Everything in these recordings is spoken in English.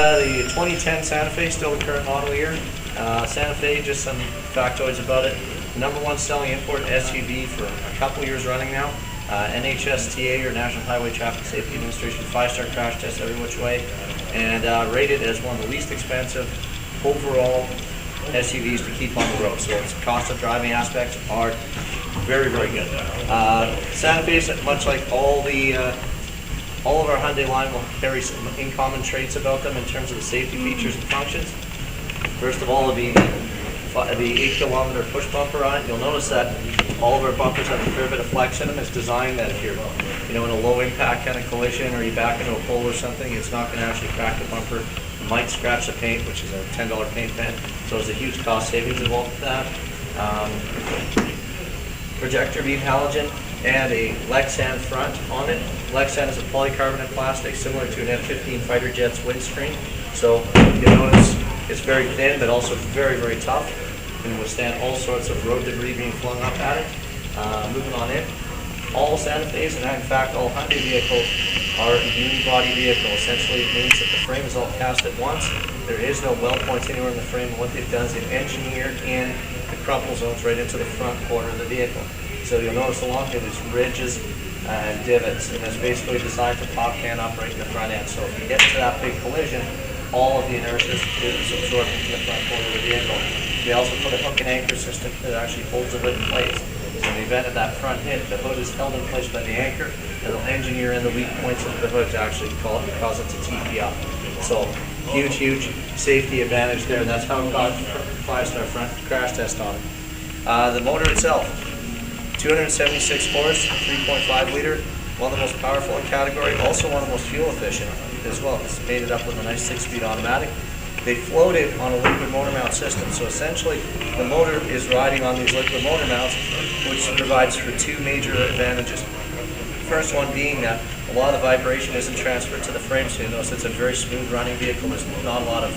the 2010 Santa Fe, still the current model year. Santa Fe, just some factoids about it. #1 selling import SUV for a couple years running now. NHSTA, or National Highway Traffic Safety Administration, 5-star crash test every which way, and rated as one of the least expensive overall SUVs to keep on the road. So its cost of driving aspects are very, very good. Santa Fe, much like all of our Hyundai line, will carry some in common traits about them in terms of the safety features and functions. First of all, the 8-kilometer push bumper on it. You'll notice that all of our bumpers have a fair bit of flex in them. It's designed that if you're, in a low impact kind of collision, or you back into a pole or something, it's not going to actually crack the bumper. It might scratch the paint, which is a $10 paint pen. So there's a huge cost savings involved with that. Projector beam halogen and a Lexan front on it. Lexan is a polycarbonate plastic similar to an F-15 fighter jet's windscreen. So you'll notice it's very thin, but also very, very tough, and withstand all sorts of road debris being flung up at it. Moving on in, all Santa Fe's, and in fact all Hyundai vehicles, are a unibody vehicle. Essentially, it means that the frame is all cast at once. There is no weld points anywhere in the frame, and what they've done is they've engineered in the crumple zones right into the front corner of the vehicle. So you'll notice along here there's ridges and divots, and that's basically designed to pop can up right in the front end. So if you get to that big collision, all of the inertia is absorbed into the front corner of the vehicle. They also put a hook and anchor system that actually holds the hood in place. So in the event of that front hit, the hood is held in place by the anchor, and they'll engineer in the weak points of the hood to actually cause it to TP up. So huge, huge safety advantage there, and that's how it got 5-star front crash test on it. The motor itself, 276 horse, 3.5 liter, one of the most powerful in category, also one of the most fuel efficient as well. It's mated up with a nice 6-speed automatic. They float it on a liquid motor mount system, so essentially the motor is riding on these liquid motor mounts, which provides for two major advantages. First one being that a lot of the vibration isn't transferred to the frame, so you notice it's a very smooth running vehicle. There's not a lot of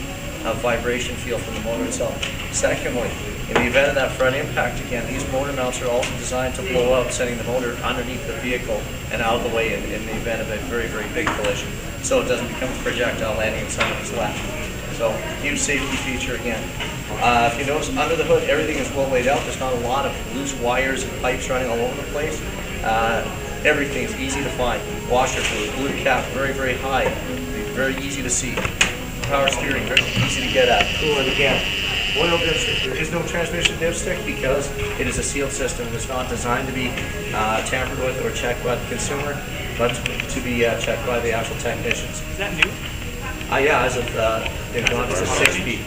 vibration feel from the motor itself. Secondly, in the event of that front impact, again, these motor mounts are also designed to blow out, sending the motor underneath the vehicle and out of the way in the event of a very, very big collision, so it doesn't become a projectile landing in somebody's lap. So, huge safety feature again. If you notice, under the hood, everything is well laid out. There's not a lot of loose wires and pipes running all over the place. Everything is easy to find. Washer fluid, blue cap, very, very high, very easy to see. Power steering, very easy to get at. Coolant again. Oil dipstick. There is no transmission dipstick because it is a sealed system. It's not designed to be tampered with or checked by the consumer, but to be checked by the actual technicians. Is that new? Yeah, as of they've gone to 6 feet.